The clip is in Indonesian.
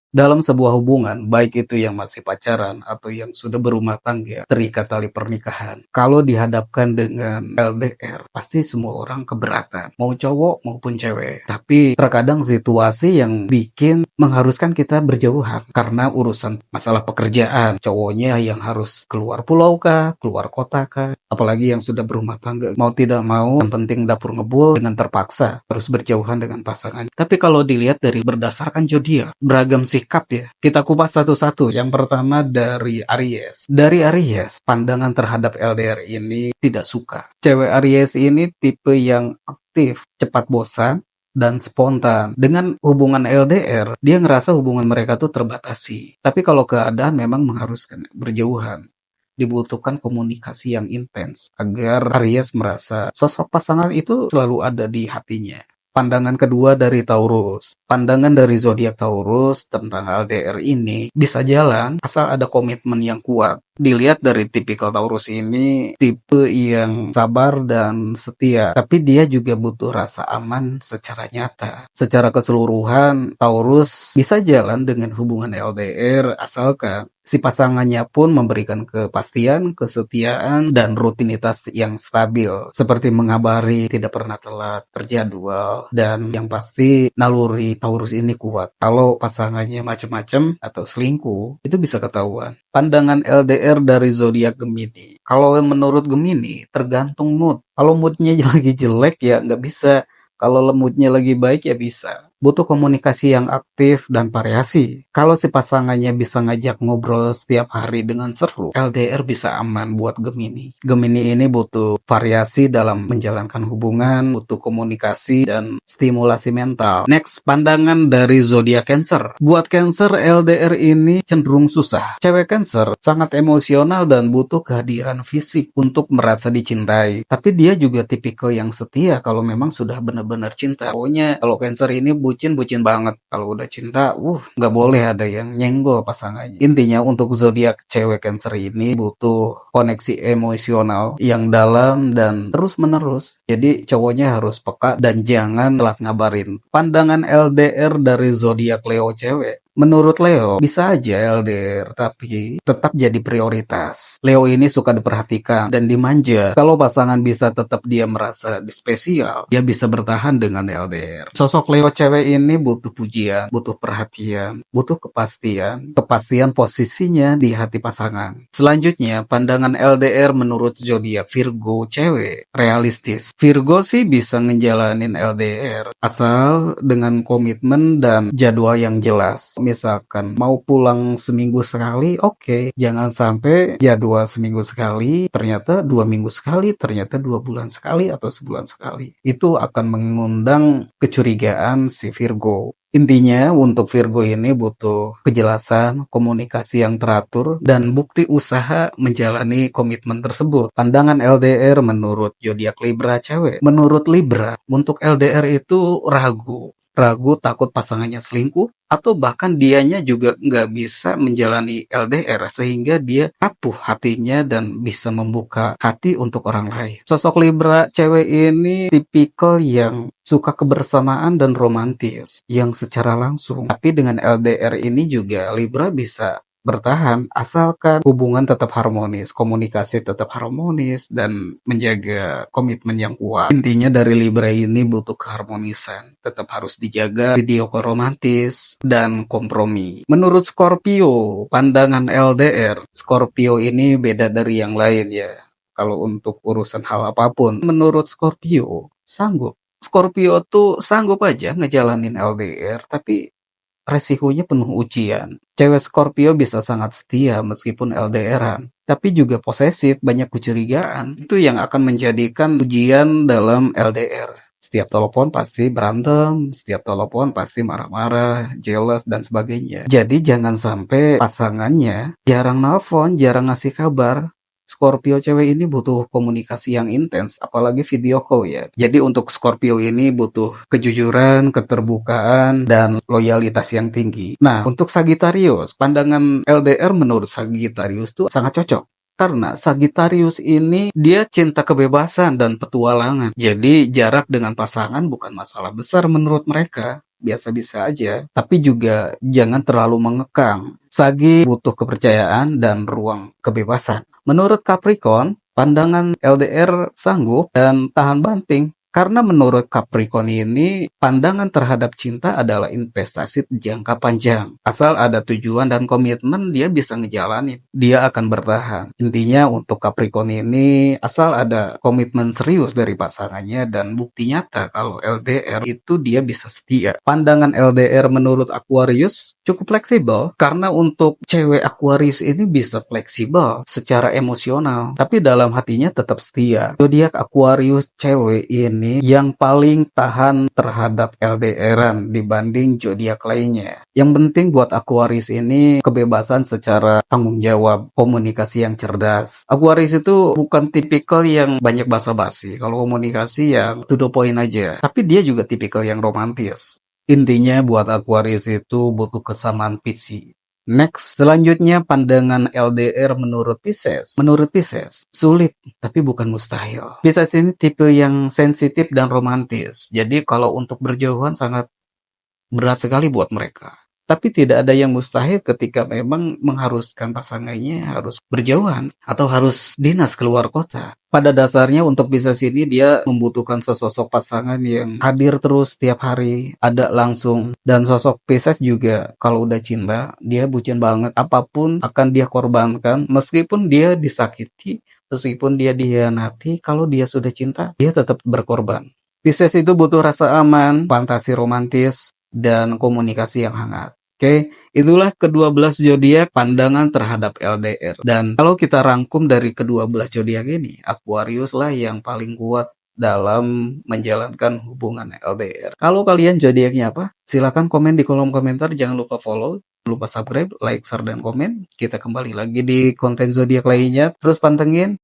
Dalam sebuah hubungan, baik itu yang masih pacaran atau yang sudah berumah tangga, terikat tali pernikahan, kalau dihadapkan dengan LDR, pasti semua orang keberatan, mau cowok maupun cewek. Tapi terkadang situasi yang bikin mengharuskan kita berjauhan karena urusan masalah pekerjaan. Cowoknya yang harus keluar pulau kah, keluar kota kah, apalagi yang sudah berumah tangga, mau tidak mau, yang penting dapur ngebul dengan terpaksa harus berjauhan dengan pasangan. Tapi kalau dilihat dari berdasarkan zodiak, beragam sikap ya. Kita kupas satu-satu. Yang pertama dari Aries. Dari Aries, pandangan terhadap LDR ini tidak suka. Cewek Aries ini tipe yang aktif, cepat bosan, dan spontan. Dengan hubungan LDR, dia ngerasa hubungan mereka tuh terbatasi. Tapi kalau keadaan memang mengharuskan berjauhan, dibutuhkan komunikasi yang intens agar Aries merasa sosok pasangan itu selalu ada di hatinya. Pandangan kedua dari Taurus. Pandangan dari zodiak Taurus tentang LDR ini bisa jalan asal ada komitmen yang kuat. Dilihat dari tipikal Taurus ini tipe yang sabar dan setia, tapi dia juga butuh rasa aman secara nyata. Secara keseluruhan, Taurus bisa jalan dengan hubungan LDR asalkan si pasangannya pun memberikan kepastian, kesetiaan, dan rutinitas yang stabil, seperti mengabari, tidak pernah telat, terjadwal, dan yang pasti naluri Taurus ini kuat. Kalau pasangannya macam-macam atau selingkuh, itu bisa ketahuan. Pandangan LDR dari zodiak Gemini. Kalau menurut Gemini, tergantung mood. Kalau moodnya lagi jelek ya nggak bisa. Kalau moodnya lagi baik ya bisa. Butuh komunikasi yang aktif dan variasi. Kalau si pasangannya bisa ngajak ngobrol setiap hari dengan seru, LDR bisa aman buat Gemini. Gemini ini butuh variasi dalam menjalankan hubungan, butuh komunikasi dan stimulasi mental. Next, pandangan dari zodiak Cancer. Buat Cancer, LDR ini cenderung susah. Cewek Cancer sangat emosional dan butuh kehadiran fisik untuk merasa dicintai. Tapi dia juga tipikal yang setia kalau memang sudah benar-benar cinta. Pokoknya kalau Cancer ini bucin banget. Kalau udah cinta, nggak boleh ada yang nyenggol pasangannya. Intinya untuk zodiak cewek Cancer ini butuh koneksi emosional yang dalam dan terus-menerus. Jadi cowoknya harus peka dan jangan telat ngabarin. Pandangan LDR dari zodiak Leo cewek. Menurut Leo, bisa aja LDR, tapi tetap jadi prioritas. Leo ini suka diperhatikan dan dimanja. Kalau pasangan bisa tetap dia merasa spesial, dia bisa bertahan dengan LDR. Sosok Leo cewek ini butuh pujian, butuh perhatian, butuh kepastian. Kepastian posisinya di hati pasangan. Selanjutnya, pandangan LDR menurut zodiak Virgo cewek. Realistis. Virgo sih bisa ngejalanin LDR, asal dengan komitmen dan jadwal yang jelas. Misalkan mau pulang seminggu sekali, oke. Jangan sampai jadwal seminggu sekali, ternyata 2 minggu sekali, ternyata 2 bulan sekali, atau sebulan sekali. Itu akan mengundang kecurigaan si Virgo. Intinya untuk Virgo ini butuh kejelasan, komunikasi yang teratur, dan bukti usaha menjalani komitmen tersebut. Pandangan LDR menurut zodiak Libra cewek. Menurut Libra, untuk LDR itu ragu. Ragu takut pasangannya selingkuh, atau bahkan dianya juga nggak bisa menjalani LDR sehingga dia rapuh hatinya dan bisa membuka hati untuk orang lain. Sosok Libra cewek ini tipikal yang suka kebersamaan dan romantis yang secara langsung. Tapi dengan LDR ini juga Libra bisa bertahan asalkan hubungan tetap harmonis, komunikasi tetap harmonis, dan menjaga komitmen yang kuat. Intinya dari Libra ini butuh keharmonisan, tetap harus dijaga video call romantis dan kompromi. Menurut Scorpio, pandangan LDR, Scorpio ini beda dari yang lain ya. Kalau untuk urusan hal apapun, menurut Scorpio sanggup. Scorpio tuh sanggup aja ngejalanin LDR, tapi resikonya penuh ujian. Cewek Scorpio bisa sangat setia meskipun LDRan, tapi juga posesif, banyak kecurigaan. Itu yang akan menjadikan ujian dalam LDR. Setiap telepon pasti berantem, setiap telepon pasti marah-marah, jealous, dan sebagainya. Jadi jangan sampai pasangannya jarang nelfon, jarang ngasih kabar. Scorpio cewek ini butuh komunikasi yang intens, apalagi video call ya. Jadi untuk Scorpio ini butuh kejujuran, keterbukaan, dan loyalitas yang tinggi. Nah, untuk Sagittarius, pandangan LDR menurut Sagittarius tuh sangat cocok. Karena Sagittarius ini dia cinta kebebasan dan petualangan. Jadi jarak dengan pasangan bukan masalah besar menurut mereka. biasa-biasa aja, tapi juga jangan terlalu mengekang. Sagi butuh kepercayaan dan ruang kebebasan. Menurut Capricorn, pandangan LDR sanggup dan tahan banting. Karena menurut Capricorn ini, pandangan terhadap cinta adalah investasi jangka panjang. Asal ada tujuan dan komitmen, dia bisa ngejalanin. Dia akan bertahan. Intinya untuk Capricorn ini, asal ada komitmen serius dari pasangannya dan bukti nyata kalau LDR itu dia bisa setia. Pandangan LDR menurut Aquarius cukup fleksibel, karena untuk cewek Aquarius ini bisa fleksibel secara emosional, tapi dalam hatinya tetap setia. Zodiak Aquarius cewek ini yang paling tahan terhadap LDR-an dibanding zodiak lainnya. Yang penting buat Aquarius ini kebebasan secara tanggung jawab, komunikasi yang cerdas. Aquarius itu bukan tipikal yang banyak basa-basi. Kalau komunikasi yang to the point aja. Tapi dia juga tipikal yang romantis. Intinya buat Aquarius itu butuh kesamaan visi. Next, selanjutnya pandangan LDR menurut Pisces. Menurut Pisces, sulit tapi bukan mustahil. Pisces ini tipe yang sensitif dan romantis. Jadi kalau untuk berjauhan sangat berat sekali buat mereka. Tapi tidak ada yang mustahil ketika memang mengharuskan pasangannya harus berjauhan atau harus dinas keluar kota. Pada dasarnya untuk Pisces ini dia membutuhkan sosok pasangan yang hadir terus setiap hari, ada langsung. Dan sosok Pisces juga kalau udah cinta, dia bucin banget. Apapun akan dia korbankan, meskipun dia disakiti, meskipun dia dikhianati, kalau dia sudah cinta, dia tetap berkorban. Pisces itu butuh rasa aman, fantasi romantis, dan komunikasi yang hangat. Oke, itulah ke-12 zodiak pandangan terhadap LDR. Dan kalau kita rangkum dari ke-12 zodiak ini, Aquarius lah yang paling kuat dalam menjalankan hubungan LDR. Kalau kalian zodiaknya apa? Silakan komen di kolom komentar, jangan lupa follow, jangan lupa subscribe, like, share, dan komen. Kita kembali lagi di konten zodiak lainnya. Terus pantengin